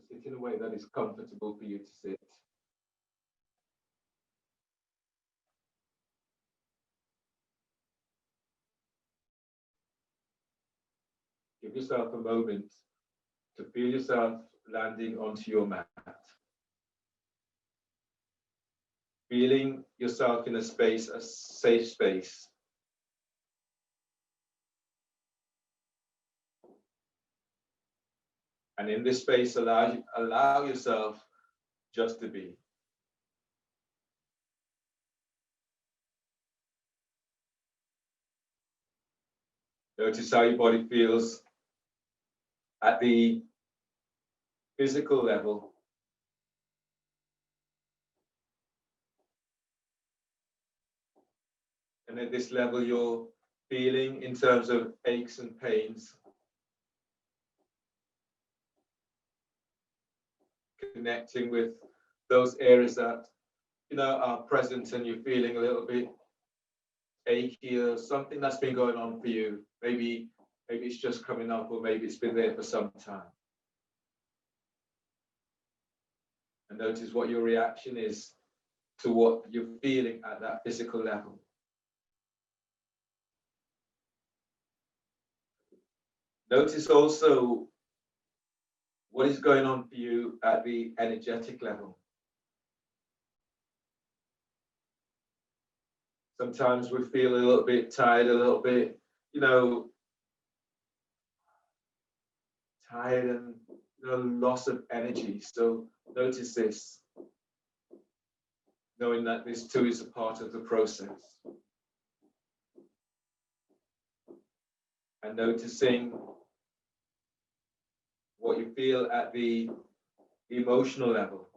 sit in a way that is comfortable for you to sit. Give yourself a moment to feel yourself landing onto your mat. Feeling yourself in a space, a safe space. And in this space, allow yourself just to be. Notice how your body feels at the physical level. And at this level, you're feeling in terms of aches and pains. Connecting with those areas that, are present and you're feeling a little bit achy or something that's been going on for you. Maybe it's just coming up, or maybe it's been there for some time. And notice what your reaction is to what you're feeling at that physical level. Notice also what is going on for you at the energetic level. Sometimes we feel a little bit tired, a little bit, tired and loss of energy. So notice this, knowing that this too is a part of the process. And noticing what you feel at the emotional level.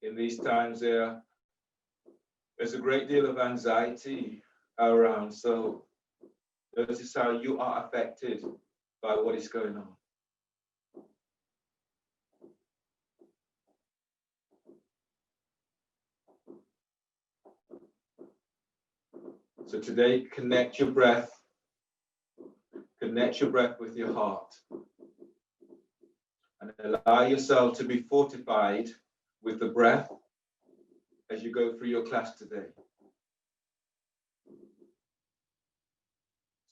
In these times, there's a great deal of anxiety around. So notice how you are affected by what is going on. So today, connect your breath with your heart, and allow yourself to be fortified with the breath as you go through your class today.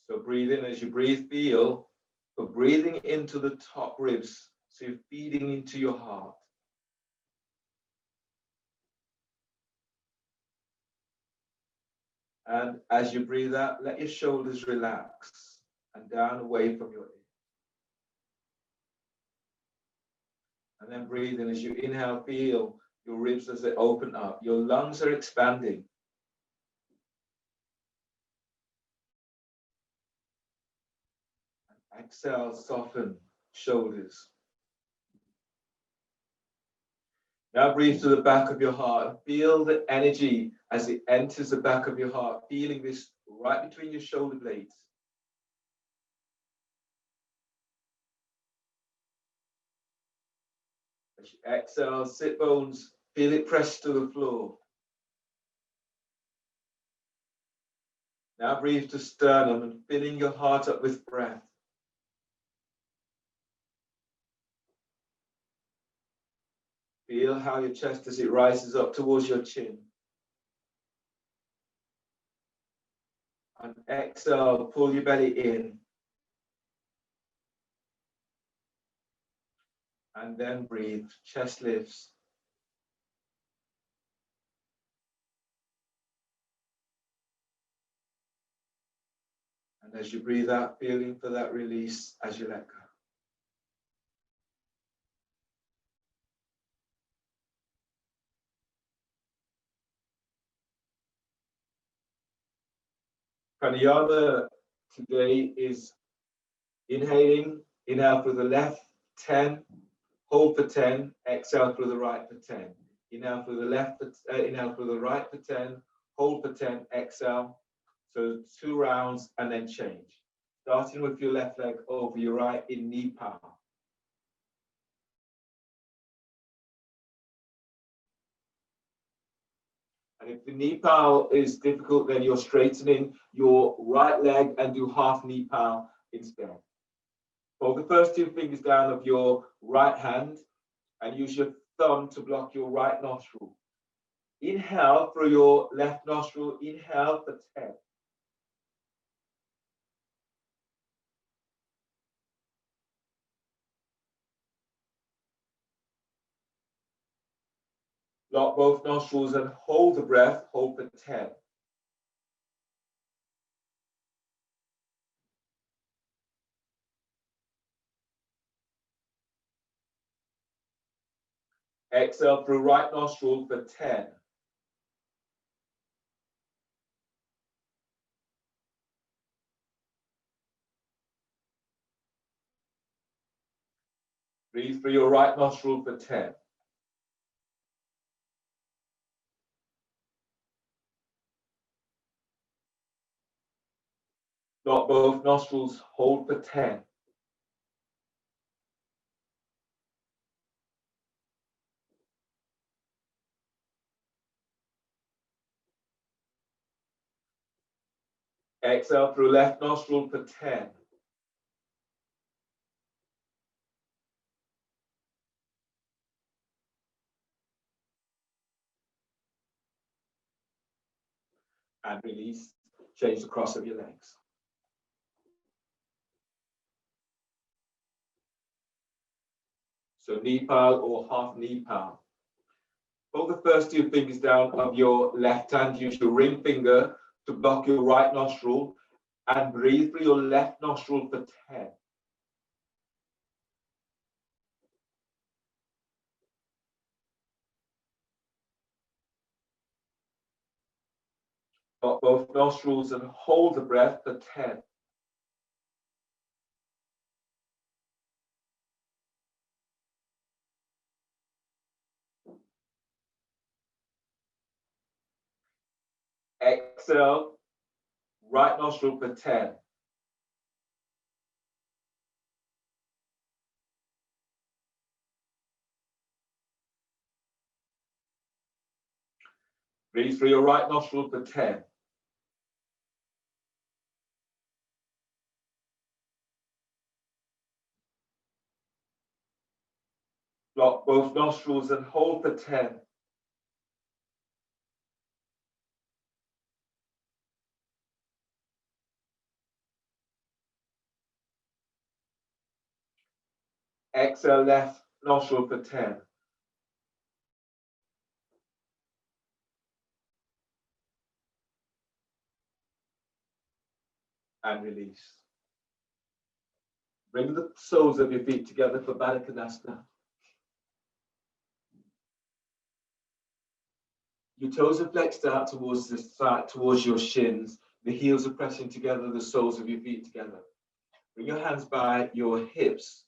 So breathe in. As you breathe, feel for breathing into the top ribs, so you're feeding into your heart. And as you breathe out, let your shoulders relax and down away from your ears. And then breathe in. As you inhale, feel your ribs as they open up. Your lungs are expanding. And exhale, soften shoulders. Now breathe to the back of your heart and feel the energy as it enters the back of your heart, feeling this right between your shoulder blades. As you exhale, sit bones, feel it press to the floor. Now breathe to sternum and filling your heart up with breath. Feel how your chest as it rises up towards your chin. And exhale, pull your belly in. And then breathe, chest lifts. And as you breathe out, feeling for that release as you let go. Pranayama today is inhaling, inhale through the left 10, hold for 10, exhale through the right for 10. Inhale through the left, inhale through the right for 10, hold for 10, exhale. So 2 rounds and then change. Starting with your left leg over your right in knee power. And if the knee power is difficult, then you're straightening your right leg and do half knee power instead. Hold the first two fingers down of your right hand and use your thumb to block your right nostril. Inhale through your left nostril. Inhale for 10. Block both nostrils and hold the breath. Hold for 10. Exhale through right nostril for 10. Breathe through your right nostril for 10. Block both nostrils. Hold for 10. Exhale through left nostril for 10. And release. Change the cross of your legs. So knee pal or half knee pal. Hold the first two fingers down of your left hand. Use your ring finger to block your right nostril and breathe through your left nostril for 10. Block both nostrils and hold the breath for 10. Exhale, right nostril for 10. Breathe through your right nostril for 10. Block both nostrils and hold for 10. Exhale, left nostril for 10. And release. Bring the soles of your feet together for Baddha Konasana. Your toes are flexed out towards the side, towards your shins. The heels are pressing together, the soles of your feet together. Bring your hands by your hips,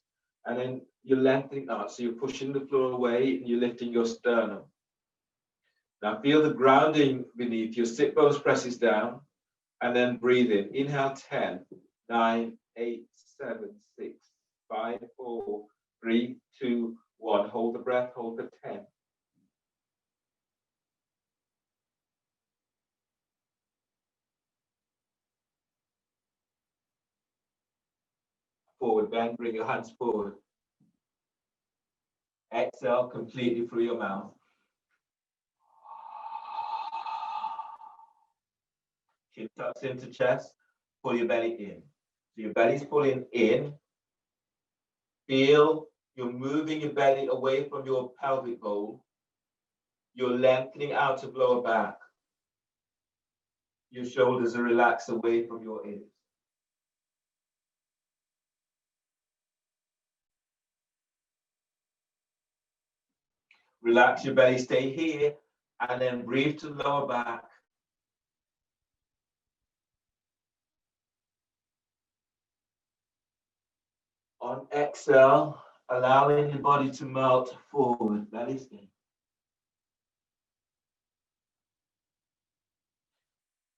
and then you're lengthening out. So you're pushing the floor away and you're lifting your sternum. Now feel the grounding beneath. Your sit bones presses down, and then breathe in. Inhale 10, 9, 8, 7, 6, 5, 4, 3, 2, 1. Hold the breath, hold for 10. Forward bend, bring your hands forward. Exhale completely through your mouth. Chin tucks into chest, pull your belly in. So your belly's pulling in. Feel you're moving your belly away from your pelvic bowl. You're lengthening out of lower back. Your shoulders are relaxed away from your ears. Relax your belly, stay here, and then breathe to lower back. On exhale, allowing your body to melt forward, belly stay.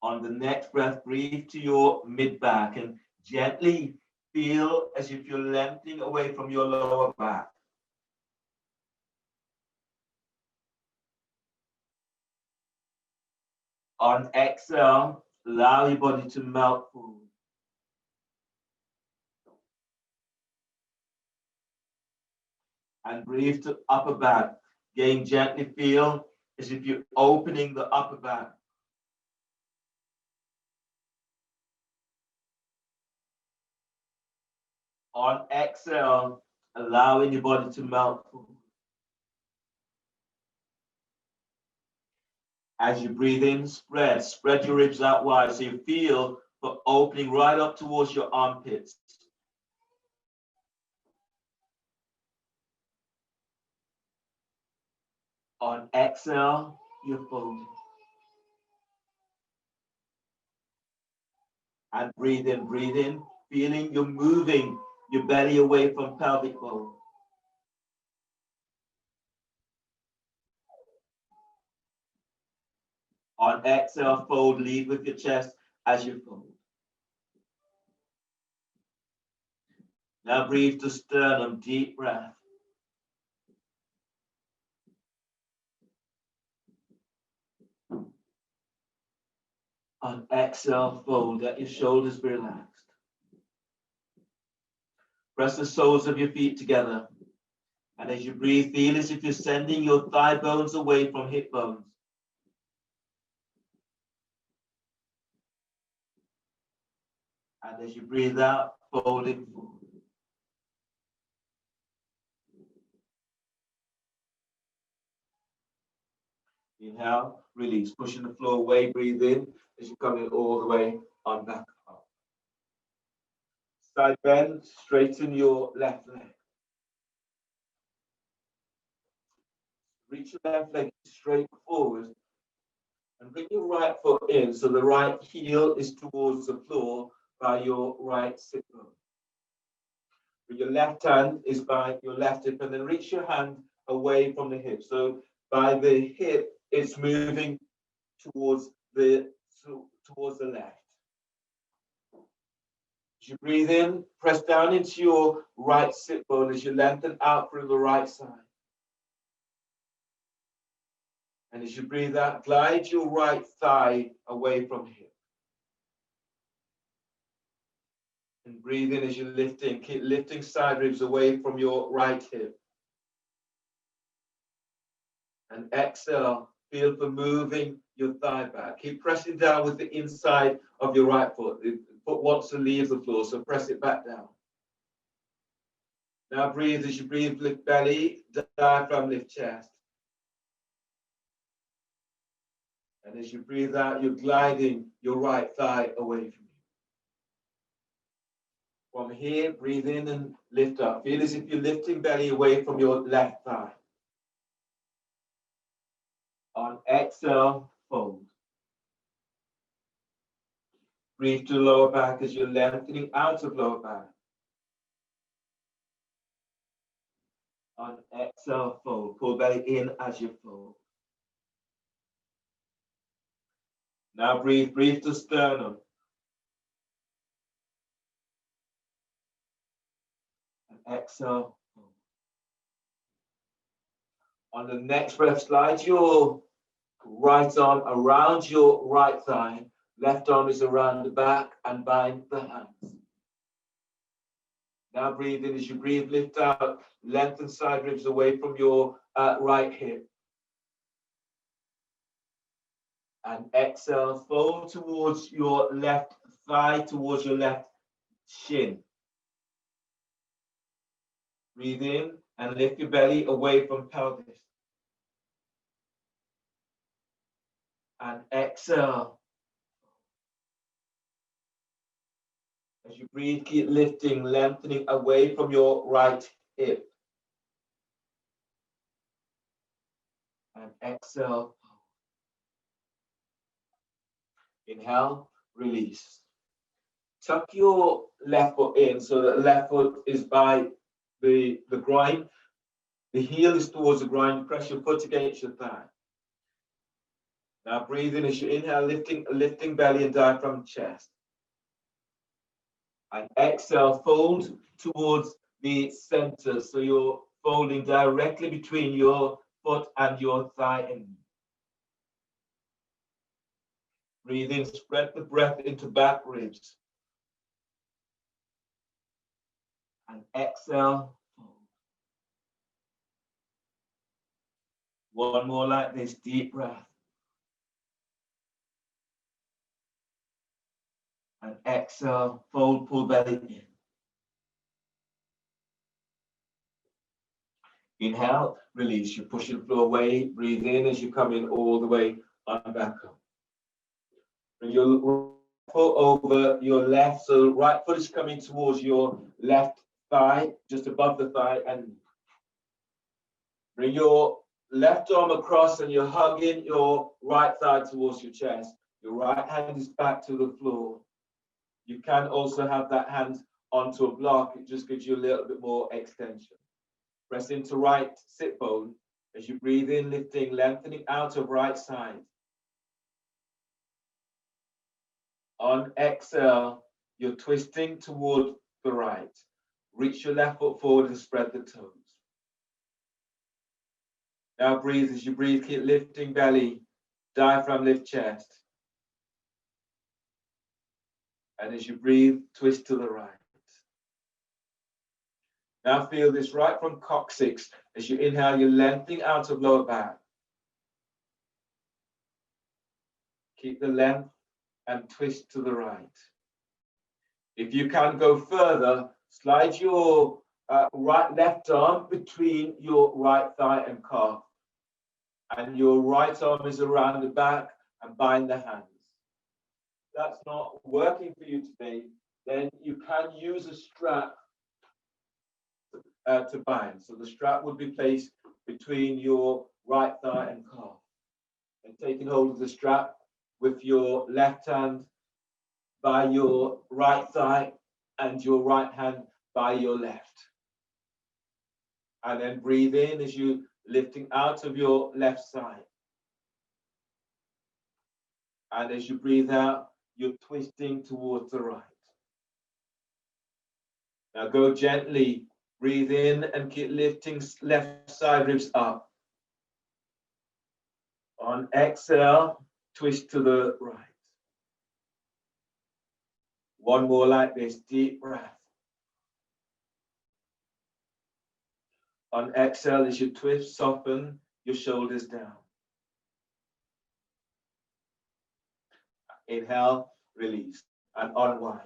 On the next breath, breathe to your mid-back and gently feel as if you're lengthening away from your lower back. On exhale, allow your body to melt forward. And breathe to upper back. Again, gently feel as if you're opening the upper back. On exhale, allowing your body to melt forward. As you breathe in, spread your ribs out wide so you feel the opening right up towards your armpits. On exhale, you're folding. And breathe in, feeling you're moving your belly away from pelvic bone. On exhale, fold, lead with your chest as you fold. Now breathe to sternum, deep breath. On exhale, fold, let your shoulders be relaxed. Press the soles of your feet together. And as you breathe, feel as if you're sending your thigh bones away from hip bones. And as you breathe out, folding forward. Inhale, release, pushing the floor away, breathe in as you come in all the way on back up. Side bend, straighten your left leg. Reach your left leg straight forward and bring your right foot in so the right heel is towards the floor by your right sit bone. Your left hand is by your left hip, and then reach your hand away from the hip. So by the hip, it's moving towards the left. As you breathe in, press down into your right sit bone as you lengthen out through the right side. And as you breathe out, glide your right thigh away from hip. And breathe in as you're lifting. Keep lifting side ribs away from your right hip. And exhale, feel for moving your thigh back. Keep pressing down with the inside of your right foot. The foot wants to leave the floor, so press it back down. Now breathe as you breathe, lift belly, diaphragm, lift chest. And as you breathe out, you're gliding your right thigh away from you. From here, breathe in and lift up. Feel as if you're lifting belly away from your left thigh. On exhale, fold. Breathe to lower back as you're lengthening out of lower back. On exhale, fold. Pull belly in as you fold. Now breathe to sternum. And exhale. On the next breath, slide your right arm around your right thigh. Left arm is around the back and bind the hands. Now breathe in. As you breathe, lift out, lengthen side ribs away from your right hip. And exhale, fold towards your left thigh, towards your left shin. Breathe in and lift your belly away from pelvis. And exhale. As you breathe, keep lifting, lengthening away from your right hip. And exhale. Inhale, release. Tuck your left foot in so that left foot is by the groin. The heel is towards the groin. Press your foot against your thigh. Now breathe in as you inhale, lifting belly and diaphragm chest. And exhale, fold towards the center. So you're folding directly between your foot and your thigh end. Breathe in, spread the breath into back ribs. And exhale, fold. One more like this, deep breath. And exhale, fold, pull belly in. Inhale, release. You push the floor away. Breathe in as you come in all the way on back up. Bring your right foot over your left. So right foot is coming towards your left thigh, just above the thigh. And bring your left arm across and you're hugging your right thigh towards your chest. Your right hand is back to the floor. You can also have that hand onto a block. It just gives you a little bit more extension. Press into right sit bone as you breathe in, lifting, lengthening out of right side. On exhale, you're twisting toward the right. Reach your left foot forward and spread the toes. Now breathe. As you breathe, keep lifting belly, diaphragm, lift chest. And as you breathe, twist to the right. Now feel this right from coccyx. As you inhale, you're lengthening out of lower back. Keep the length and twist to the right. If you can go further, slide your left arm between your right thigh and calf. And your right arm is around the back and bind the hands. If that's not working for you today, then you can use a strap to bind. So the strap would be placed between your right thigh and calf. And taking hold of the strap with your left hand by your right thigh and your right hand by your left. And then breathe in as you lifting out of your left side. And as you breathe out, you're twisting towards the right. Now go gently, breathe in and keep lifting left side ribs up. On exhale, twist to the right. One more like this, deep breath. On exhale, as you twist, soften your shoulders down. Inhale, release, and unwind.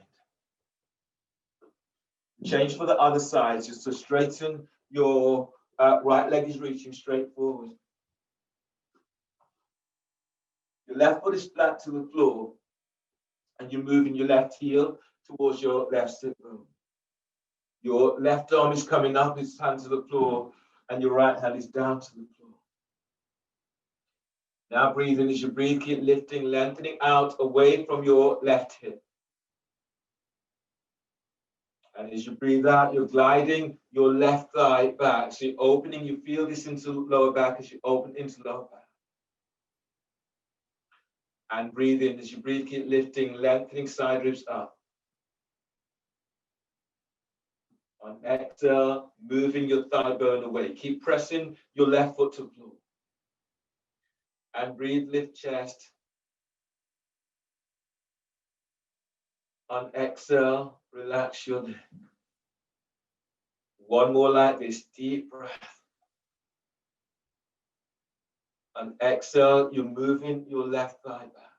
Change for the other side, just to straighten your right leg is reaching straight forward. Your left foot is flat to the floor, and you're moving your left heel towards your left sit bone. Your left arm is coming up, its hand to the floor, and your right hand is down to the floor. Now breathe in. As you breathe, keep lifting, lengthening out away from your left hip. And as you breathe out, you're gliding your left thigh back. So you're opening, you feel this into lower back as you open into lower back. And breathe in. As you breathe, keep lifting, lengthening side ribs up. On exhale, moving your thigh bone away. Keep pressing your left foot to the floor. And breathe, lift chest. On exhale, relax your neck. One more like this, deep breath. On exhale, you're moving your left thigh back.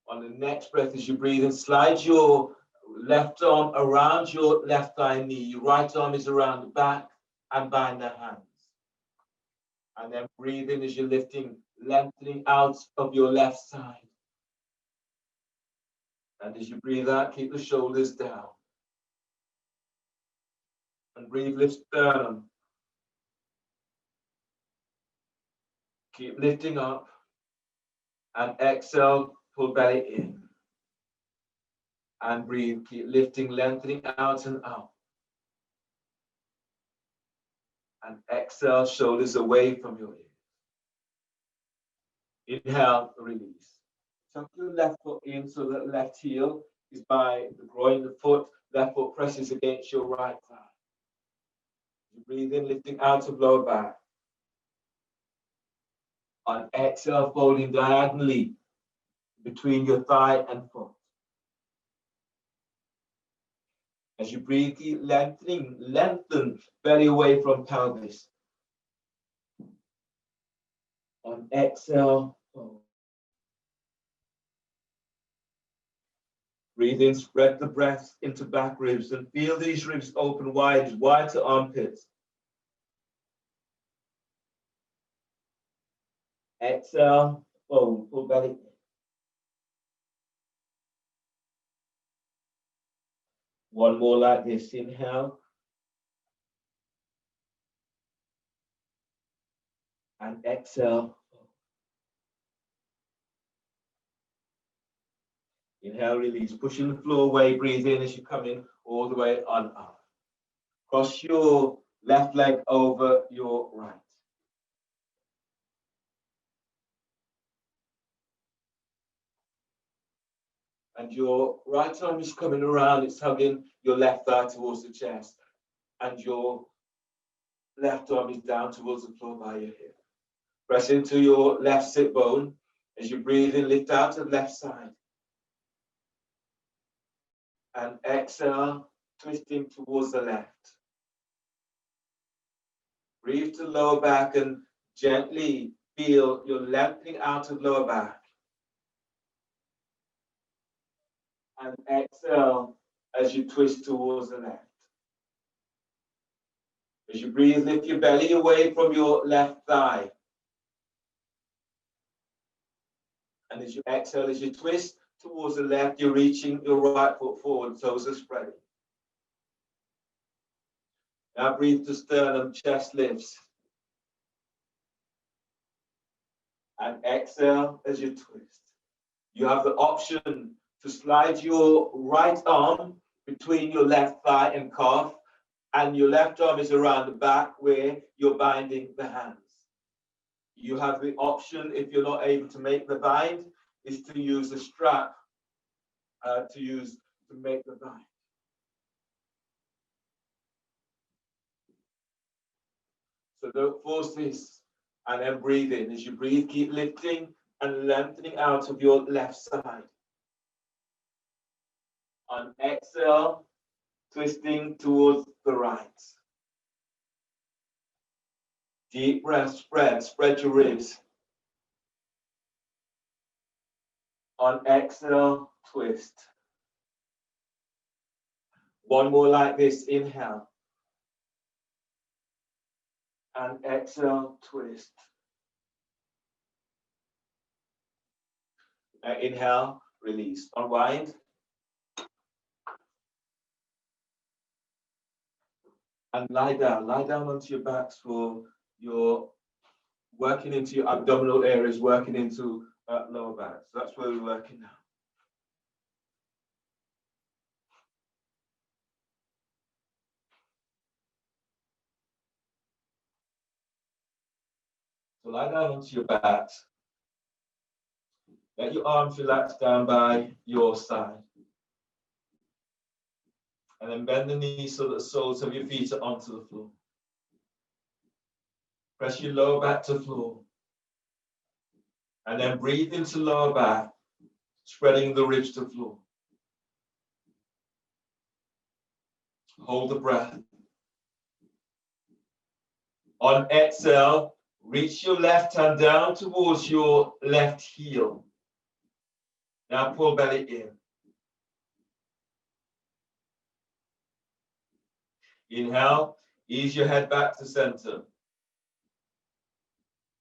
On the next breath, as you breathe in, slide your left arm around your left thigh knee. Your right arm is around the back and bind the hands. And then breathe in as you're lifting, lengthening out of your left side. And as you breathe out, keep the shoulders down. And breathe, lift sternum. Keep lifting up. And exhale, pull belly in. And breathe, keep lifting, lengthening out and up. And exhale, shoulders away from your ears. Inhale, release. Tuck your left foot in so that left heel is by the groin, the foot, left foot presses against your right thigh. You breathe in, lifting out of lower back. On exhale, folding diagonally between your thigh and foot. As you breathe, keep lengthening, lengthen belly away from pelvis. On exhale, fold. Breathe in, spread the breath into back ribs and feel these ribs open wide, wide to armpits. Exhale, fold, pull belly. One more like this, inhale. And exhale. Inhale, release, pushing the floor away, breathe in as you come in all the way on up. Cross your left leg over your right. And your right arm is coming around, it's hugging your left thigh towards the chest. And your left arm is down towards the floor by your hip. Press into your left sit bone. As you breathe in, lift out to the left side. And exhale, twisting towards the left. Breathe to lower back and gently feel your lengthening out of lower back. And exhale as you twist towards the left. As you breathe, lift your belly away from your left thigh. And as you exhale, as you twist towards the left, you're reaching your right foot forward, toes are spreading. Now breathe to sternum, chest lifts. And exhale as you twist. You have the option to slide your right arm between your left thigh and calf, and your left arm is around the back where you're binding the hands. You have the option, if you're not able to make the bind, is to use a strap to make the bind. So don't force this, and then breathe in. As you breathe, keep lifting and lengthening out of your left side. On exhale, twisting towards the right. Deep breath, spread your ribs. On exhale, twist. One more like this, inhale. And exhale, twist. Inhale, release. Unwind. And lie down onto your backs for your working into your abdominal areas, working into lower back. So that's where we're working now. So lie down onto your backs. Let your arms relax down by your side. And then bend the knees so that the soles of your feet are onto the floor. Press your lower back to the floor. And then breathe into lower back, spreading the ribs to the floor. Hold the breath. On exhale, reach your left hand down towards your left heel. Now pull belly in. Inhale, ease your head back to center.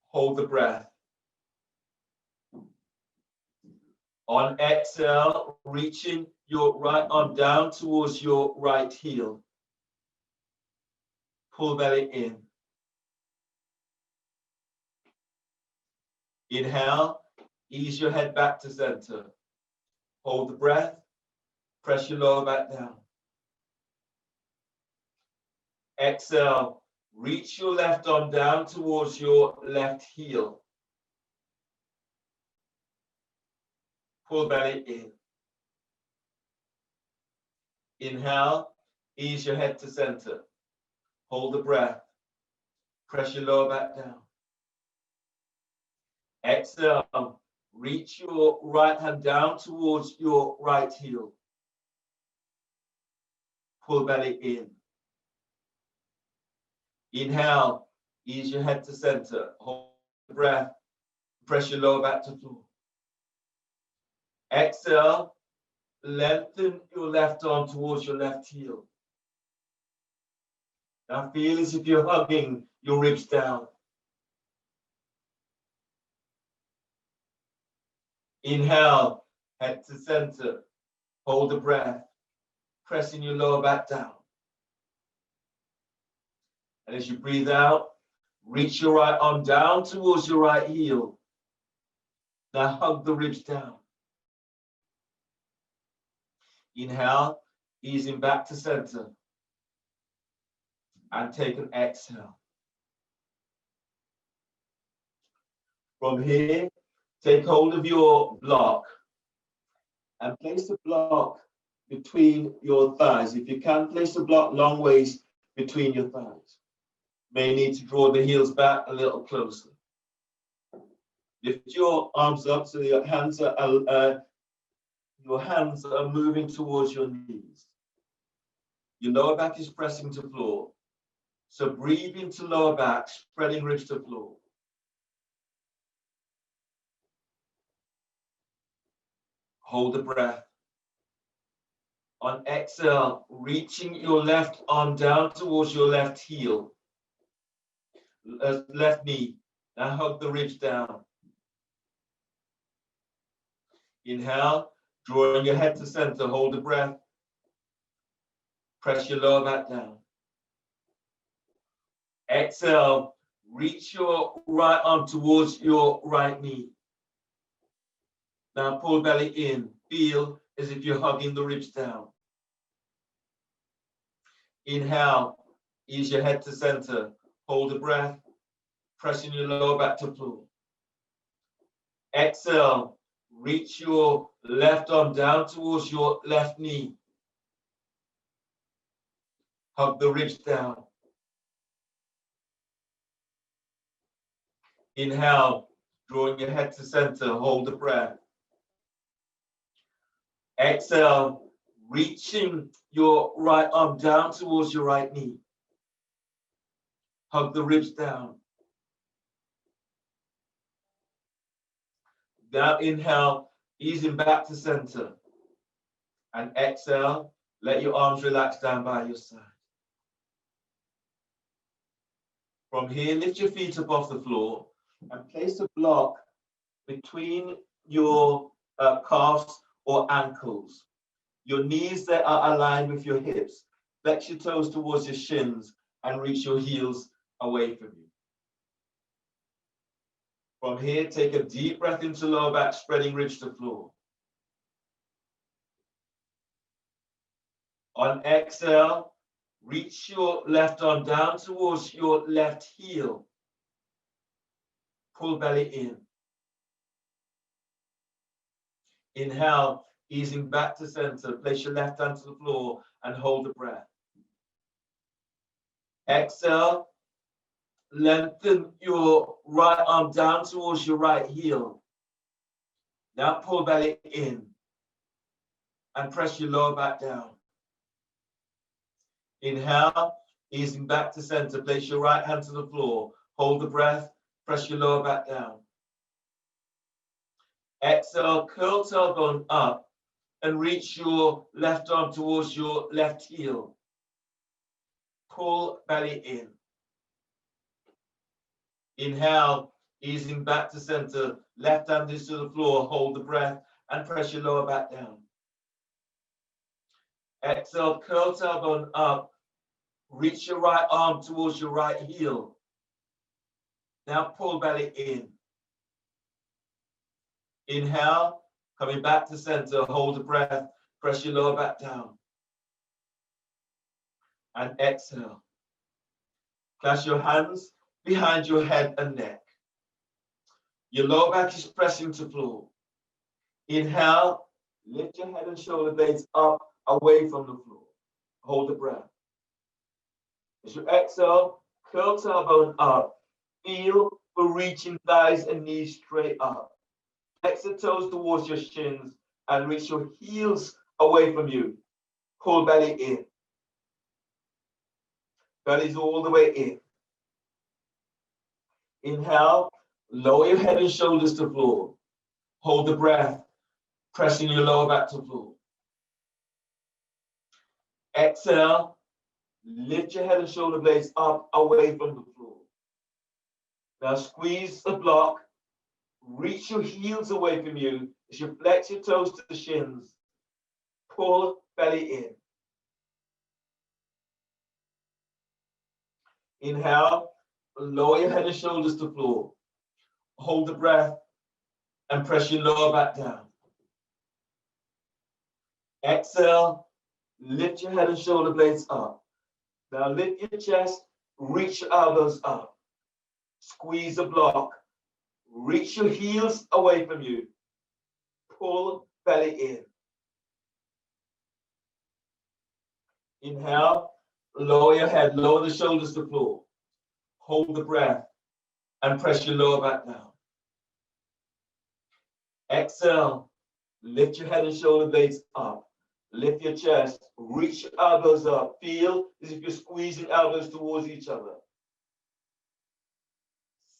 Hold the breath. On exhale, reaching your right arm down towards your right heel. Pull belly in. Inhale, ease your head back to center. Hold the breath. Press your lower back down. Exhale, reach your left arm down towards your left heel. Pull belly in. Inhale, ease your head to center. Hold the breath. Press your lower back down. Exhale, reach your right hand down towards your right heel. Pull belly in. Inhale, ease your head to center. Hold the breath. Press your lower back to floor. Exhale, lengthen your left arm towards your left heel. Now feel as if you're hugging your ribs down. Inhale, head to center. Hold the breath, pressing your lower back down. And as you breathe out, reach your right arm down towards your right heel. Now hug the ribs down. Inhale, easing back to center. And take an exhale. From here, take hold of your block and place the block between your thighs. If you can, place the block long ways between your thighs. May need to draw the heels back a little closer. Lift your arms up so your hands are moving towards your knees. Your lower back is pressing to floor. So breathe into lower back, spreading ribs to floor. Hold the breath. On exhale, reaching your left arm down towards your left heel, left knee. Now hug the ribs down. Inhale, drawing your head to center. Hold the breath. Press your lower back down. Exhale, reach your right arm towards your right knee. Now pull belly in. Feel as if you're hugging the ribs down. Inhale, ease your head to center. Hold the breath, pressing your lower back to floor. Exhale, reach your left arm down towards your left knee. Hug the ribs down. Inhale, drawing your head to center. Hold the breath. Exhale, reaching your right arm down towards your right knee. Hug the ribs down. Now inhale, easing back to center. And exhale, let your arms relax down by your side. From here, lift your feet up off the floor and place a block between your calves or ankles. Your knees that are aligned with your hips. Flex your toes towards your shins and reach your heels away from you. From here, take a deep breath into lower back, spreading ribs to floor. On exhale, reach your left arm down towards your left heel. Pull belly in. Inhale, easing back to center. Place your left hand to the floor and hold the breath. Exhale, lengthen your right arm down towards your right heel. Now pull belly in and press your lower back down. Inhale, easing back to center. Place your right hand to the floor. Hold the breath. Press your lower back down. Exhale, curl tailbone up and reach your left arm towards your left heel. Pull belly in. Inhale, easing back to center. Left hand is to the floor. Hold the breath and press your lower back down. Exhale, curl tailbone up. Reach your right arm towards your right heel. Now pull belly in. Inhale, coming back to center. Hold the breath. Press your lower back down. And exhale. Clasp your hands behind your head and neck. Your lower back is pressing to floor. Inhale, lift your head and shoulder blades up away from the floor. Hold the breath. As you exhale, curl tailbone up. Feel for reaching thighs and knees straight up. Flex the toes towards your shins and reach your heels away from you. Pull belly in. Belly's all the way in. Inhale, Lower your head and shoulders to floor. Hold the breath, pressing your lower back to floor. Exhale, lift your head and shoulder blades up away from the floor. Now squeeze the block, reach your heels away from you as you flex your toes to the shins. Pull belly in. Inhale, lower your head and shoulders to floor. Hold the breath and press your lower back down. Exhale, lift your head and shoulder blades up. Now lift your chest, reach your elbows up. Squeeze the block. Reach your heels away from you. Pull belly in. Inhale, lower your head, lower the shoulders to the floor. Hold the breath and press your lower back down. Exhale, lift your head and shoulder blades up. Lift your chest, reach your elbows up. Feel as if you're squeezing elbows towards each other.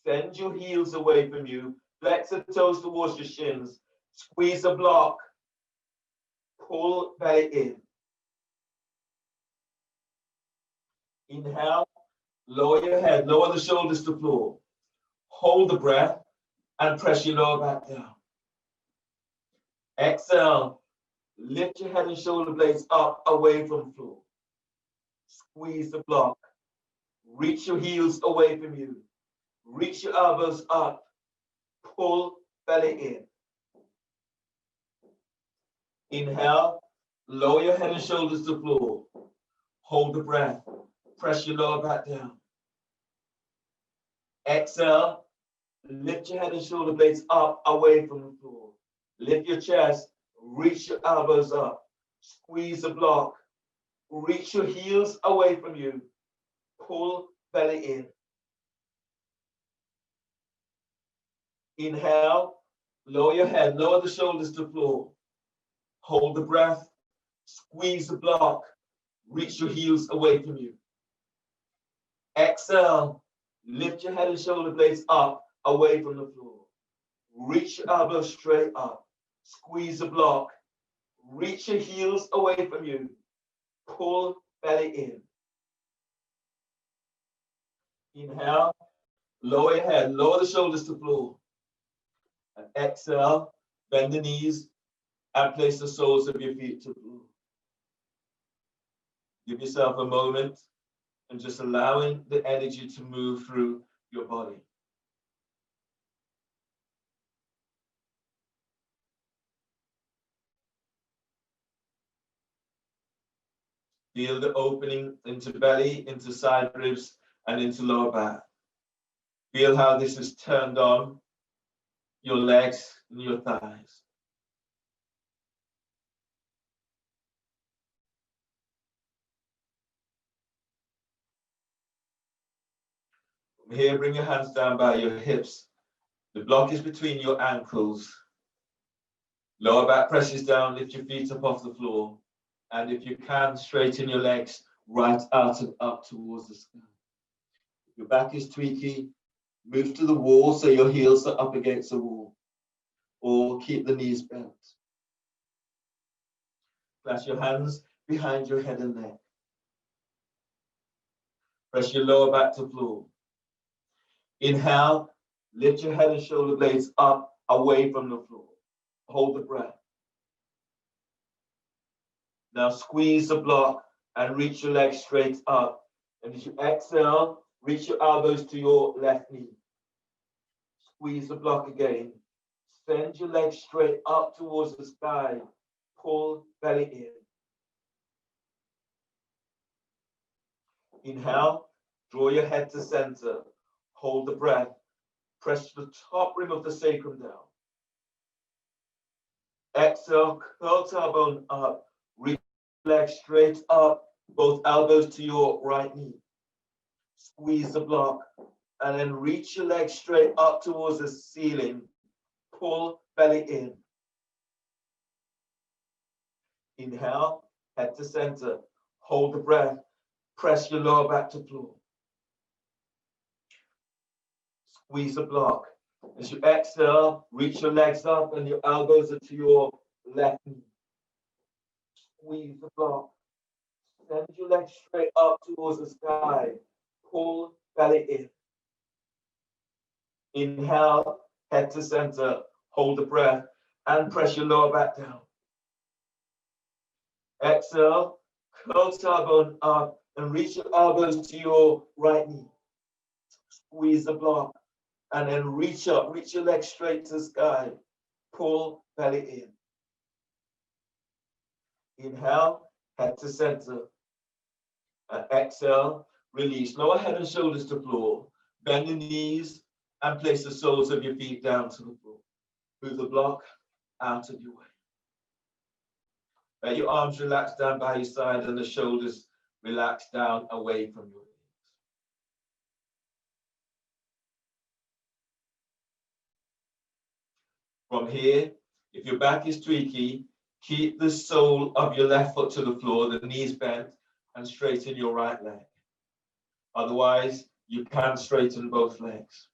Send your heels away from you. Flex the toes towards your shins. Squeeze the block. Pull belly in. Inhale, lower your head, lower the shoulders to the floor. Hold the breath and press your lower back down. Exhale, lift your head and shoulder blades up away from the floor. Squeeze the block. Reach your heels away from you. Reach your elbows up. Pull belly in. Inhale, lower your head and shoulders to the floor. Hold the breath. Press your lower back down. Exhale, lift your head and shoulder blades up away from the floor. Lift your chest, reach your elbows up. Squeeze the block. Reach your heels away from you. Pull belly in. Inhale, lower your head, lower the shoulders to the floor. Hold the breath, squeeze the block, reach your heels away from you. Exhale, lift your head and shoulder blades up away from the floor. Reach your elbows straight up, squeeze the block, reach your heels away from you. Pull belly in. Inhale, lower your head, lower the shoulders to the floor. And exhale, bend the knees and place the soles of your feet to the floor. Give yourself a moment and just allowing the energy to move through your body. Feel the opening into belly, into side ribs, and into lower back. Feel how this is turned on your legs and your thighs. From here, bring your hands down by your hips. The block is between your ankles. Lower back presses down, lift your feet up off the floor. And if you can, straighten your legs right out and up towards the sky. If your back is tweaky, move to the wall so your heels are up against the wall. Or keep the knees bent. Clasp your hands behind your head and neck. Press your lower back to the floor. Inhale, lift your head and shoulder blades up away from the floor. Hold the breath. Now squeeze the block and reach your legs straight up. And as you exhale, reach your elbows to your left knee. Squeeze the block again. Send your legs straight up towards the sky. Pull belly in. Inhale, draw your head to center. Hold the breath. Press the top rim of the sacrum down. Exhale, curl tailbone up. Reach legs straight up, both elbows to your right knee. Squeeze the block, and then reach your legs straight up towards the ceiling. Pull belly in. Inhale, head to center. Hold the breath. Press your lower back to floor. Squeeze the block. As you exhale, reach your legs up and your elbows are to your left knee. Squeeze the block. Send your legs straight up towards the sky. Pull belly in. Inhale, head to center. Hold the breath and press your lower back down. Exhale, curl tailbone up and reach your elbows to your right knee. Squeeze the block and then reach up, reach your legs straight to the sky. Pull belly in. Inhale, head to center. And exhale, release. Lower head and shoulders to floor. Bend your knees and place the soles of your feet down to the floor. Move the block out of your way. Let your arms relax down by your side and the shoulders relax down away from your legs. From here, if your back is tweaky, keep the sole of your left foot to the floor, the knees bent, and straighten your right leg. Otherwise, you can straighten both legs.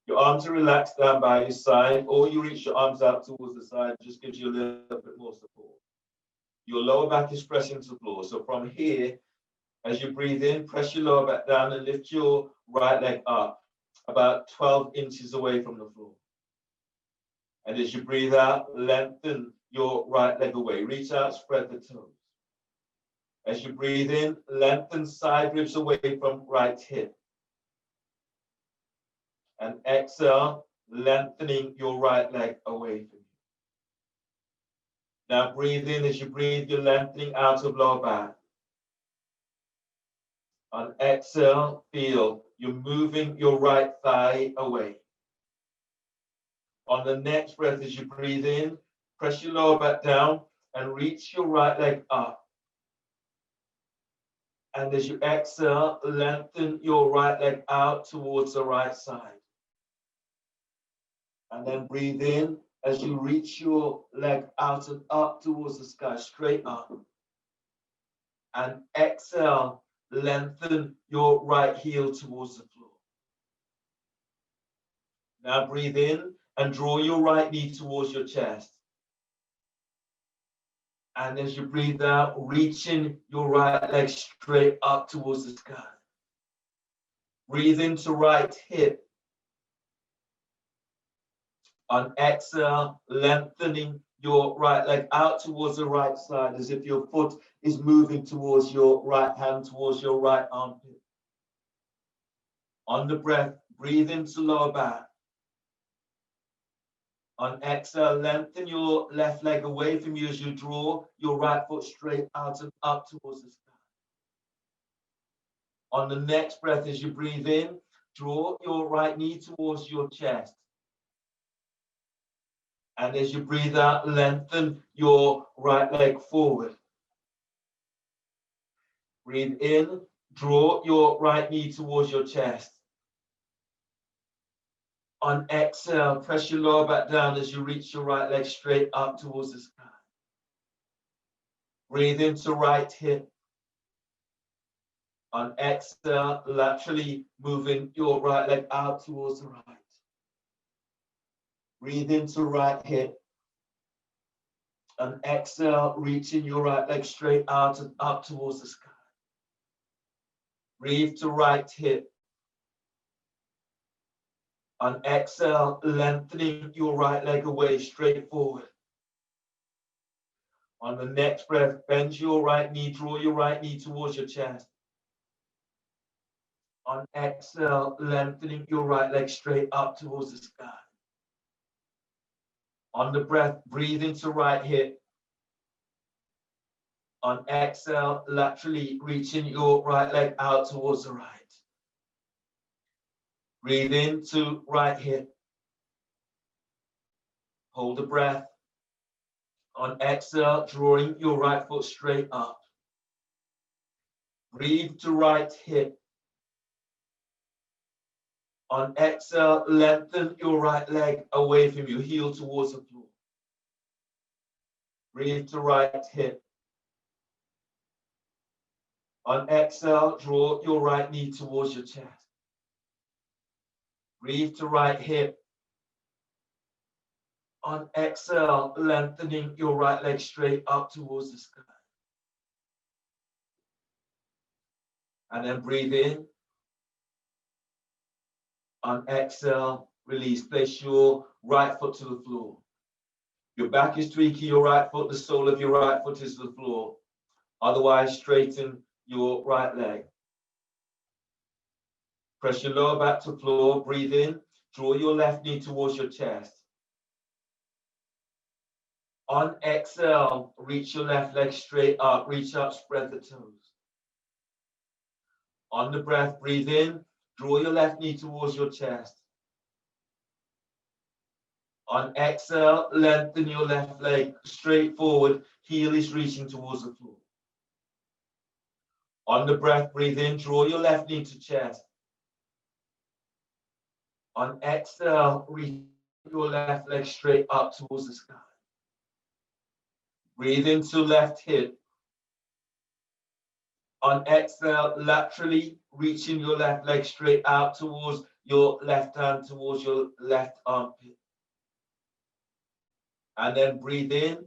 Your arms are relaxed down by your side, or you reach your arms out towards the side, just gives you a little bit more support. Your lower back is pressing to the floor. So from here, as you breathe in, press your lower back down and lift your right leg up about 12 inches away from the floor. And as you breathe out, lengthen your right leg away. Reach out, spread the toes. As you breathe in, lengthen side ribs away from right hip. And exhale, lengthening your right leg away from you. Now breathe in. As you breathe, you're lengthening out of lower back. On exhale, feel you're moving your right thigh away. On the next breath, as you breathe in, press your lower back down and reach your right leg up. And as you exhale, lengthen your right leg out towards the right side. And then breathe in as you reach your leg out and up towards the sky, straight up. And exhale, lengthen your right heel towards the floor. Now breathe in and draw your right knee towards your chest. And as you breathe out, reaching your right leg straight up towards the sky. Breathe into right hip. On exhale, lengthening your right leg out towards the right side as if your foot is moving towards your right hand, towards your right armpit. On the breath, breathe into lower back. On exhale, lengthen your left leg away from you as you draw your right foot straight out and up towards the sky. On the next breath, as you breathe in, draw your right knee towards your chest. And as you breathe out, lengthen your right leg forward. Breathe in, draw your right knee towards your chest. On exhale, press your lower back down as you reach your right leg straight up towards the sky. Breathe into right hip. On exhale, laterally moving your right leg out towards the right. Breathe into right hip. On exhale, reaching your right leg straight out and up towards the sky. Breathe to right hip. On exhale, lengthening your right leg away straight forward. On the next breath, bend your right knee, draw your right knee towards your chest. On exhale, lengthening your right leg straight up towards the sky. On the breath, breathe into right hip. On exhale, laterally reaching your right leg out towards the right. Breathe into right hip. Hold the breath. On exhale, drawing your right foot straight up. Breathe to right hip. On exhale, lengthen your right leg away from you, heel towards the floor. Breathe to right hip. On exhale, draw your right knee towards your chest. Breathe to right hip. On exhale, lengthening your right leg straight up towards the sky. And then breathe in. On exhale, release. Place your right foot to the floor. Your back is tweaking your right foot. The sole of your right foot is to the floor. Otherwise, straighten your right leg. Press your lower back to the floor. Breathe in. Draw your left knee towards your chest. On exhale, reach your left leg straight up. Reach up, spread the toes. On the breath, breathe in. Draw your left knee towards your chest. On exhale, lengthen your left leg straight forward. Heel is reaching towards the floor. On the breath, breathe in. Draw your left knee to chest. On exhale, reach your left leg straight up towards the sky. Breathe into left hip. On exhale, laterally reaching your left leg straight out towards your left hand, towards your left armpit. And then breathe in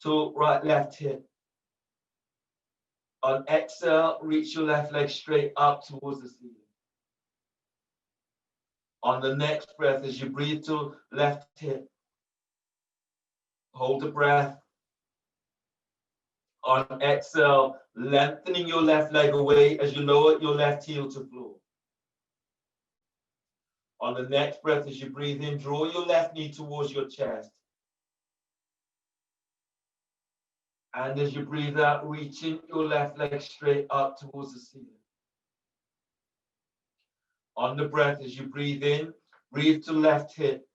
to right left hip. On exhale, reach your left leg straight up towards the ceiling. On the next breath, as you breathe to left hip, hold the breath. On exhale, lengthening your left leg away as you lower your left heel to floor. On the next breath, as you breathe in, draw your left knee towards your chest. And as you breathe out, reaching your left leg straight up towards the ceiling. On the breath, as you breathe in, breathe to left hip.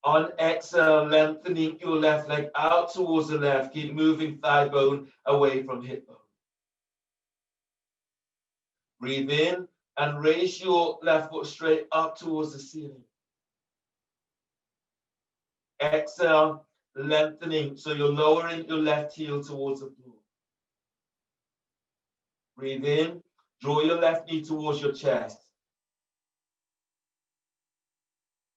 On exhale, lengthening your left leg out towards the left. Keep moving thigh bone away from hip bone. Breathe in and raise your left foot straight up towards the ceiling. Exhale, lengthening, so you're lowering your left heel towards the floor. Breathe in, draw your left knee towards your chest.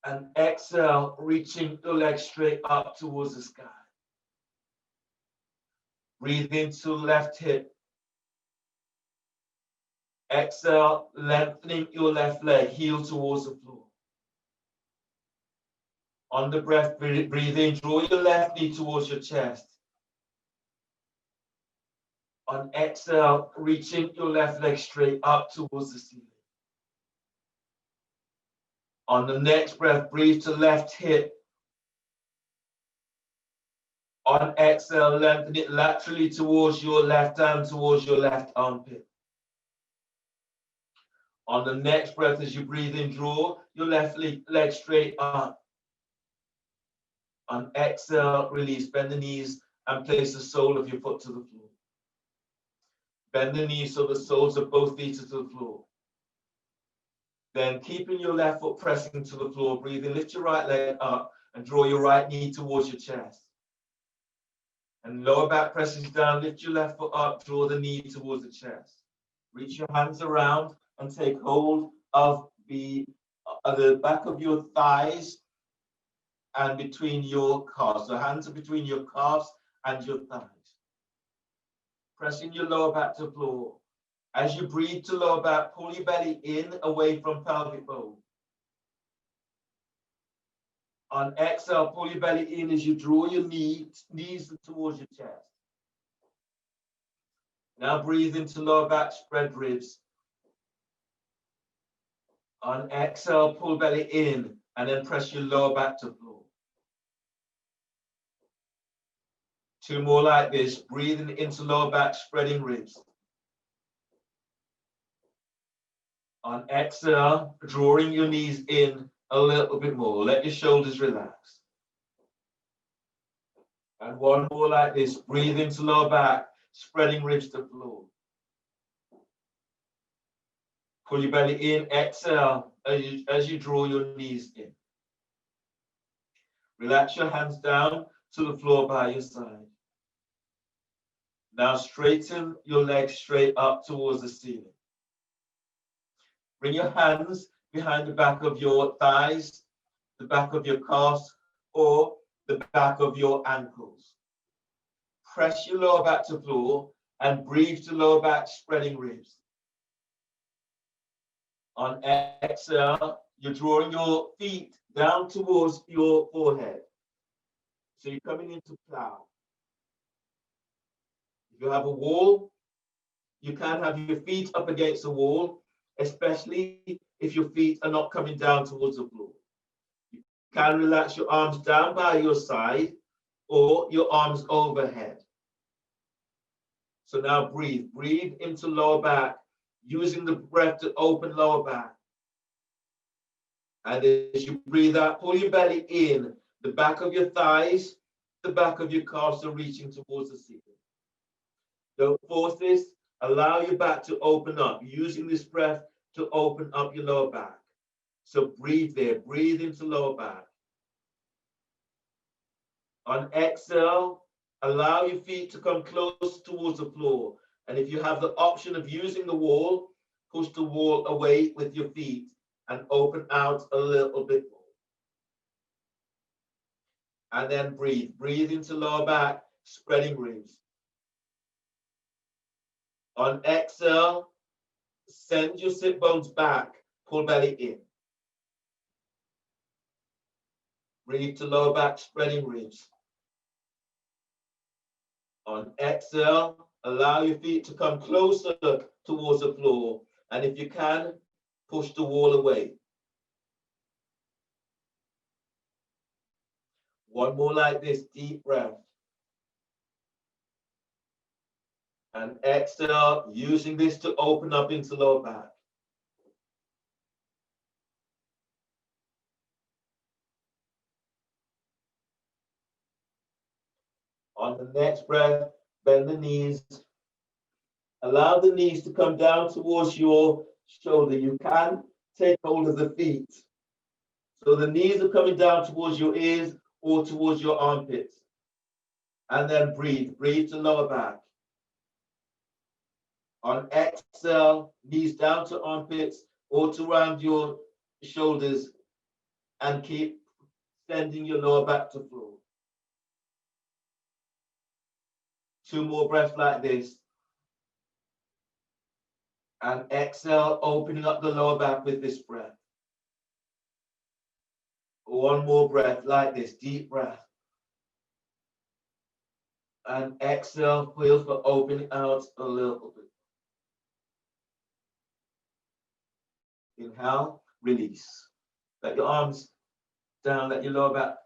And exhale, reaching your leg straight up towards the sky. Breathe into left hip. Exhale, lengthening your left leg, heel towards the floor. On the breath, breathe in, draw your left knee towards your chest. On exhale, reaching your left leg straight up towards the ceiling. On the next breath, breathe to left hip. On exhale, lengthen it laterally towards your left hand, towards your left armpit. On the next breath, as you breathe in, draw your left leg straight up. On exhale, release, bend the knees and place the sole of your foot to the floor. Bend the knees so the soles of both feet are to the floor. Then keeping your left foot pressing to the floor, breathe in, lift your right leg up and draw your right knee towards your chest. And lower back presses down, lift your left foot up, draw the knee towards the chest. Reach your hands around and take hold of the back of your thighs and between your calves. The hands are between your calves and your thighs. Pressing your lower back to the floor. As you breathe to lower back, pull your belly in away from pelvic bone. On exhale, pull your belly in as you draw your knees towards your chest. Now breathe into lower back, spread ribs. On exhale, pull belly in and then press your lower back to the floor. Two more like this, breathing into lower back, spreading ribs. On exhale, drawing your knees in a little bit more. Let your shoulders relax. And one more like this, breathe into lower back, spreading ribs to the floor. Pull your belly in, exhale as you draw your knees in. Relax your hands down to the floor by your side. Now straighten your legs straight up towards the ceiling. Bring your hands behind the back of your thighs, the back of your calves, or the back of your ankles. Press your lower back to floor and breathe to lower back, spreading ribs. On exhale, you're drawing your feet down towards your forehead. So you're coming into plow. If you have a wall, you can have your feet up against the wall, especially if your feet are not coming down towards the floor. You can relax your arms down by your side or your arms overhead. So now breathe. Breathe into lower back, using the breath to open lower back. And as you breathe out, pull your belly in, the back of your thighs, the back of your calves are reaching towards the ceiling. Don't force this. Allow your back to open up, using this breath to open up your lower back. So breathe there. Breathe into lower back. On exhale, allow your feet to come close towards the floor. And if you have the option of using the wall, push the wall away with your feet and open out a little bit more. And then breathe. Breathe into lower back, spreading ribs. On exhale, send your sit bones back, pull belly in. Breathe to lower back, spreading ribs. On exhale, allow your feet to come closer towards the floor. And if you can, push the wall away. One more like this, deep breath. And exhale, using this to open up into lower back. On the next breath, bend the knees. Allow the knees to come down towards your shoulder. You can take hold of the feet. So the knees are coming down towards your ears or towards your armpits. And then breathe. Breathe to lower back. On exhale, knees down to armpits or to around your shoulders, and keep sending your lower back to floor. 2 more breaths like this. And exhale, opening up the lower back with this breath. 1 more breath like this, deep breath. And exhale, feel for opening out a little bit. Inhale, release. Let your arms down, let your lower back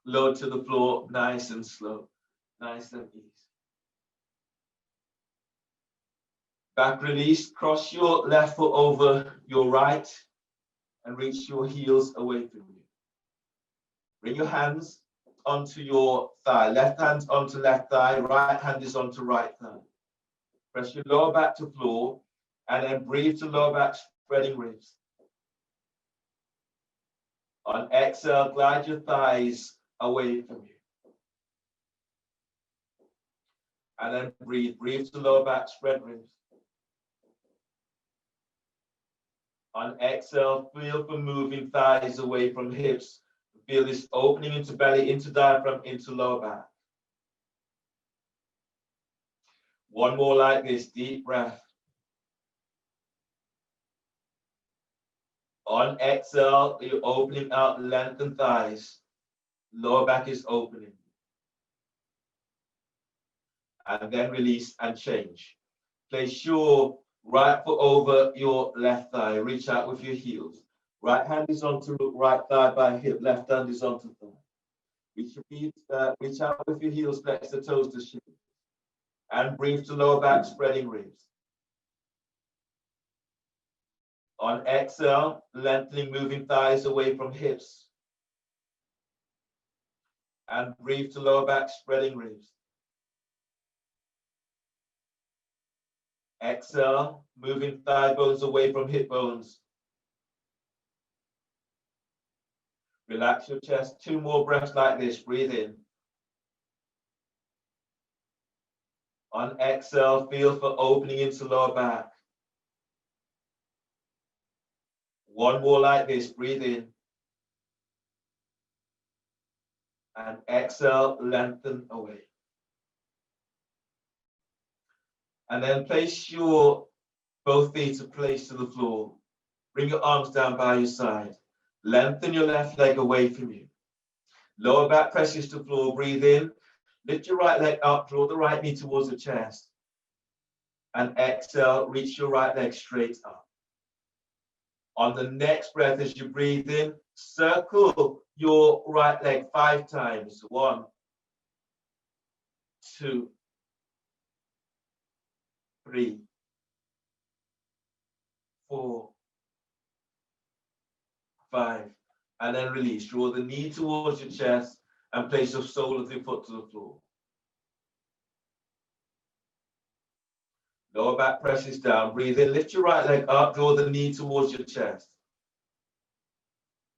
lower to the floor, nice and slow, nice and easy. Back release, cross your left foot over your right and reach your heels away from you. Bring your hands onto your thigh. Left hand onto left thigh, right hand is onto right thigh. Press your lower back to floor and then breathe to lower back, spreading ribs. On exhale, glide your thighs away from you. And then breathe. Breathe to lower back, spread ribs. On exhale, feel for moving thighs away from hips. Feel this opening into belly, into diaphragm, into lower back. 1 more like this, deep breath. On exhale, you're opening out, lengthen thighs. Lower back is opening. And then release and change. Place your right foot over your left thigh. Reach out with your heels. Right hand is onto right thigh by hip. Left hand is onto thigh. Reach out with your heels, flex the toes to shin. And breathe to lower back, spreading ribs. On exhale, lengthening, moving thighs away from hips. And breathe to lower back, spreading ribs. Exhale, moving thigh bones away from hip bones. Relax your chest. 2 more breaths like this. Breathe in. On exhale, feel for opening into lower back. One more like this. Breathe in. And exhale, lengthen away. And then place your both feet to place to the floor. Bring your arms down by your side. Lengthen your left leg away from you. Lower back presses to floor. Breathe in. Lift your right leg up. Draw the right knee towards the chest. And exhale, reach your right leg straight up. On the next breath, as you breathe in, circle your right leg 5 times. 1, 2, 3, 4, 5. And then release. Draw the knee towards your chest and place the sole of your foot to the floor. Lower back presses down. Breathe in. Lift your right leg up. Draw the knee towards your chest.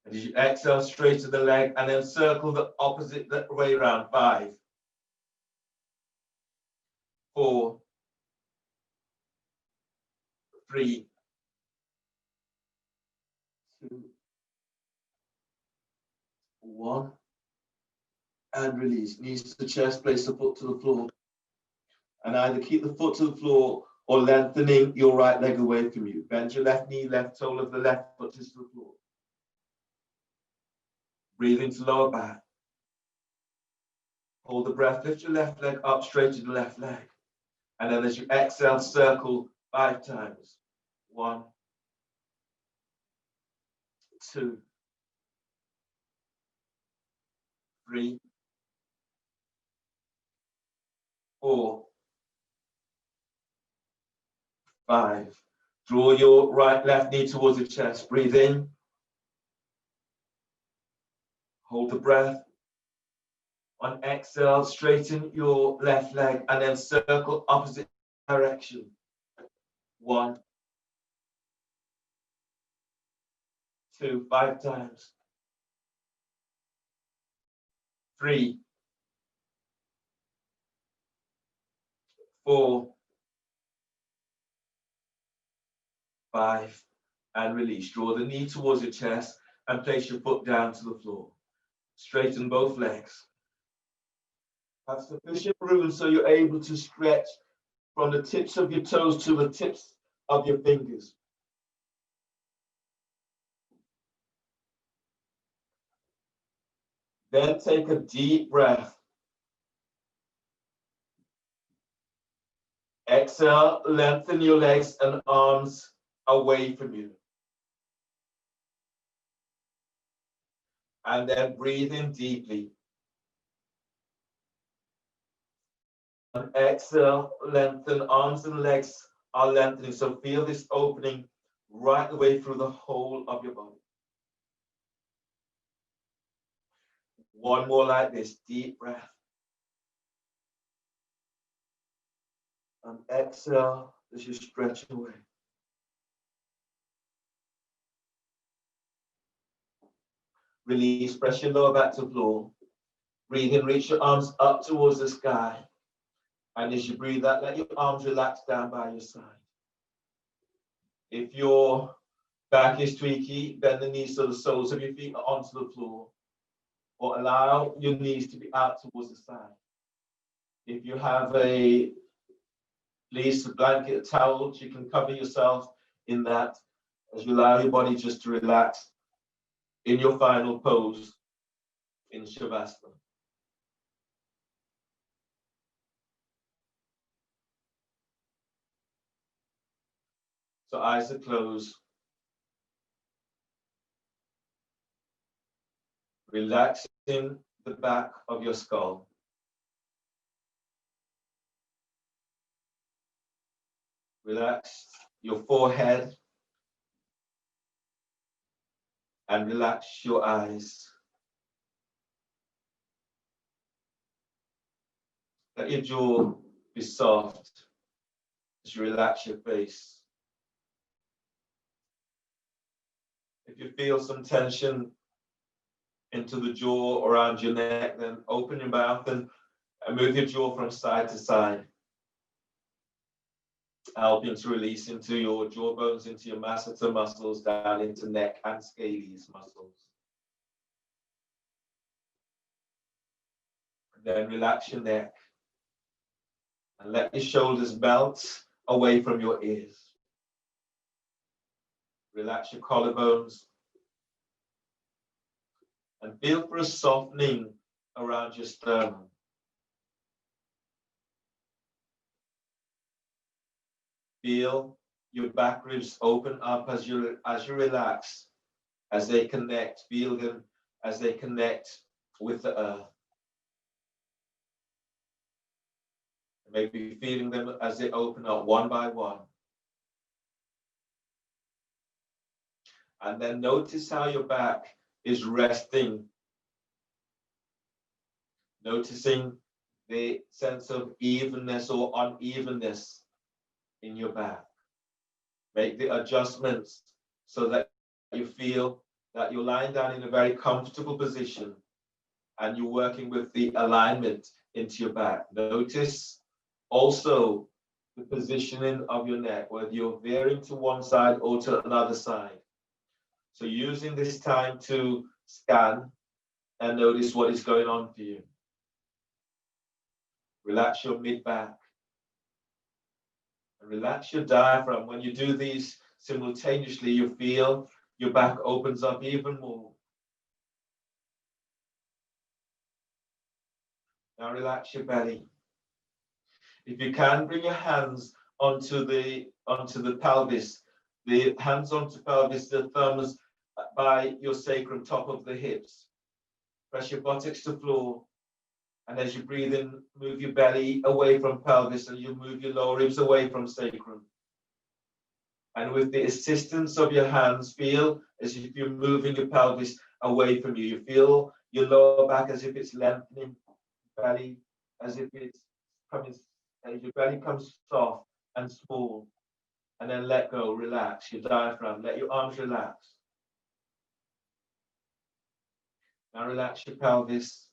And as you exhale, straighten the leg and then circle the opposite way around. 5, 4, 3, 2, 1. And release. Knees to the chest. Place the foot to the floor. And either keep the foot to the floor or lengthening your right leg away from you. Bend your left knee, left toe of the left foot to the floor. Breathe into lower back. Hold the breath. Lift your left leg up, straighten the left leg. And then as you exhale, circle 5 times. 1, 2, 3, 4, 5. Draw your left knee towards the chest. Breathe in. Hold the breath. On exhale, straighten your left leg and then circle opposite direction. 1, 2, 5 times. 3, 4, 5, and release. Draw the knee towards your chest and place your foot down to the floor. Straighten both legs. Have sufficient room so you're able to stretch from the tips of your toes to the tips of your fingers. Then take a deep breath. Exhale, lengthen your legs and arms away from you. And then breathe in deeply. And exhale, lengthen, arms and legs are lengthening. So feel this opening right the way through the whole of your body. One more like this, deep breath. And exhale as you stretch away. Release, press your lower back to the floor. Breathe in, reach your arms up towards the sky. And as you breathe out, let your arms relax down by your side. If your back is tweaky, bend the knees so the soles of your feet are onto the floor. Or allow your knees to be out towards the side. If you have a fleece, a blanket, a towel, you can cover yourself in that as you allow your body just to relax in your final pose in shavasana. So eyes are closed. Relaxing the back of your skull. Relax your forehead and relax your eyes. Let your jaw be soft as you relax your face. If you feel some tension into the jaw around your neck, then open your mouth and move your jaw from side to side. helping to release into your jaw bones, into your masseter muscles, down into neck and scabies muscles. And then relax your neck and let your shoulders melt away from your ears. Relax your collarbones and feel for a softening around your sternum. Feel your back ribs open up as you relax, as they connect. Feel them as they connect with the earth. Maybe feeling them as they open up one by one. And then notice how your back is resting. Noticing the sense of evenness or unevenness in your back. Make the adjustments so that you feel that you're lying down in a very comfortable position and you're working with the alignment into your back. Notice also the positioning of your neck, whether you're veering to one side or to another side. So using this time to scan and notice what is going on for you. Relax your mid-back. And relax your diaphragm. When you do these simultaneously, you feel your back opens up even more. Now relax your belly. If you can, bring your hands onto the pelvis. The hands onto pelvis, the thumbs by your sacrum, top of the hips. Press your buttocks to floor. And as you breathe in, move your belly away from pelvis and you move your lower ribs away from sacrum. And with the assistance of your hands, feel as if you're moving your pelvis away from you. You feel your lower back as if it's lengthening, belly as if it's coming, as your belly comes soft and small. And then let go, relax your diaphragm, let your arms relax. Now relax your pelvis.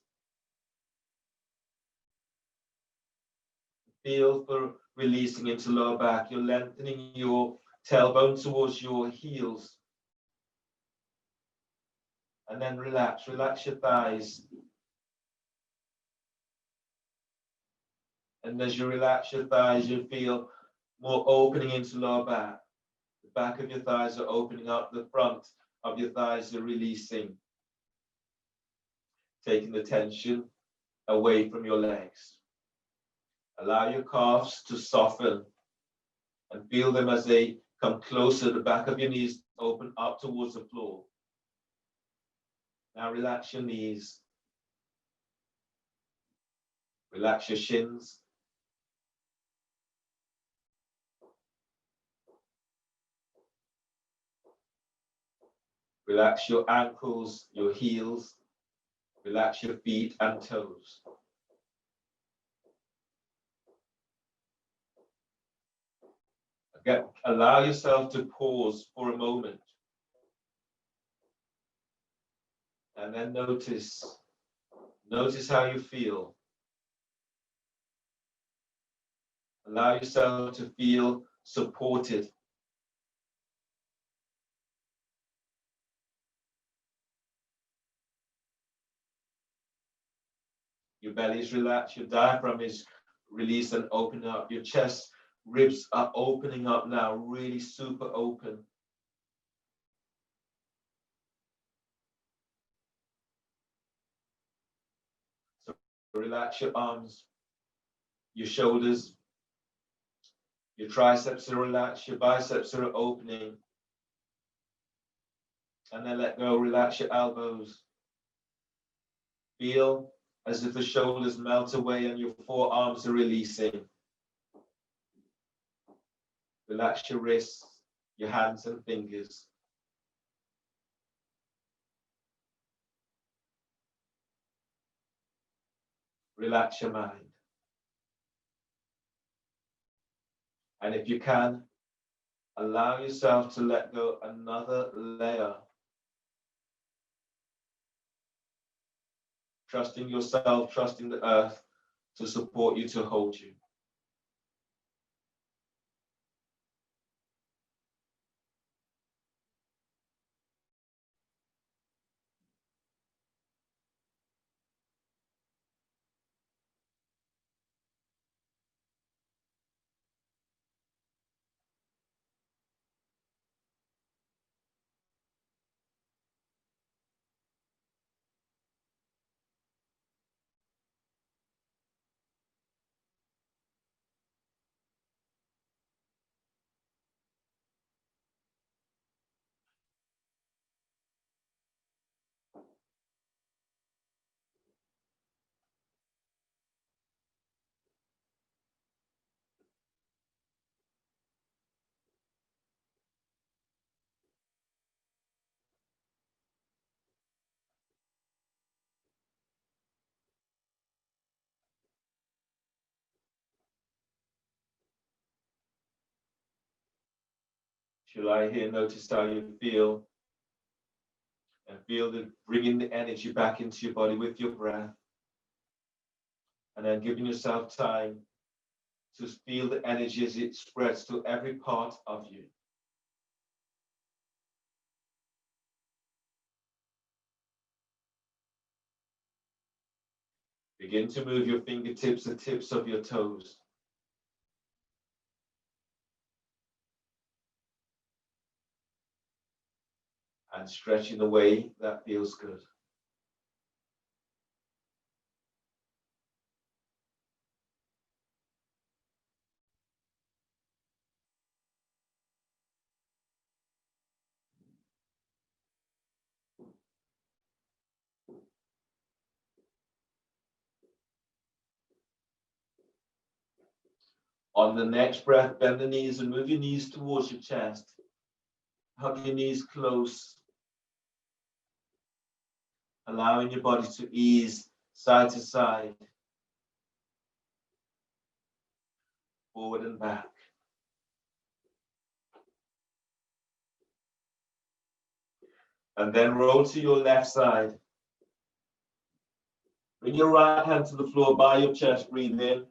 Feel for releasing into lower back. You're lengthening your tailbone towards your heels. And then relax your thighs. And as you relax your thighs, you feel more opening into lower back. The back of your thighs are opening up, the front of your thighs are releasing. Taking the tension away from your legs. Allow your calves to soften and feel them as they come closer. The back of your knees open up towards the floor. Now relax your knees. Relax your shins. Relax your ankles, your heels. Relax your feet and toes. Again, allow yourself to pause for a moment. And then notice how you feel. Allow yourself to feel supported. Your belly is relaxed, your diaphragm is released and opening up. Your chest ribs are opening up now, really super open. So relax your arms, your shoulders, your triceps are relaxed, your biceps are opening. And then let go, relax your elbows. Feel as if the shoulders melt away and your forearms are releasing. Relax your wrists, your hands and fingers. Relax your mind. And if you can, allow yourself to let go another layer. Trusting yourself, trusting the earth to support you, to hold you. you lie here, notice how you feel. And feel the bringing the energy back into your body with your breath. And then giving yourself time to feel the energy as it spreads to every part of you. Begin to move your fingertips, the tips of your toes. And stretch in a way that feels good. On the next breath, bend the knees and move your knees towards your chest. Hug your knees close, allowing your body to ease side to side, forward and back. And then roll to your left side. Bring your right hand to the floor by your chest, breathe in.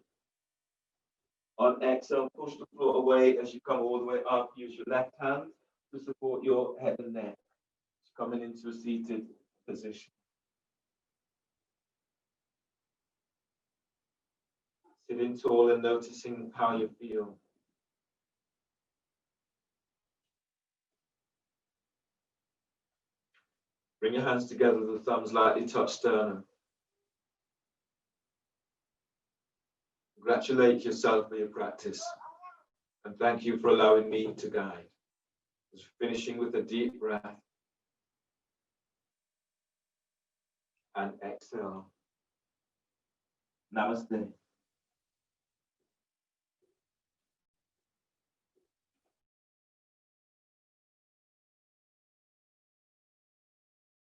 On exhale, push the floor away as you come all the way up. Use your left hand to support your head and neck. Coming into a seated position. Sitting tall and noticing how you feel. Bring your hands together, the thumbs lightly touch sternum. Congratulate yourself for your practice. And thank you for allowing me to guide. Just finishing with a deep breath. And exhale. Namaste.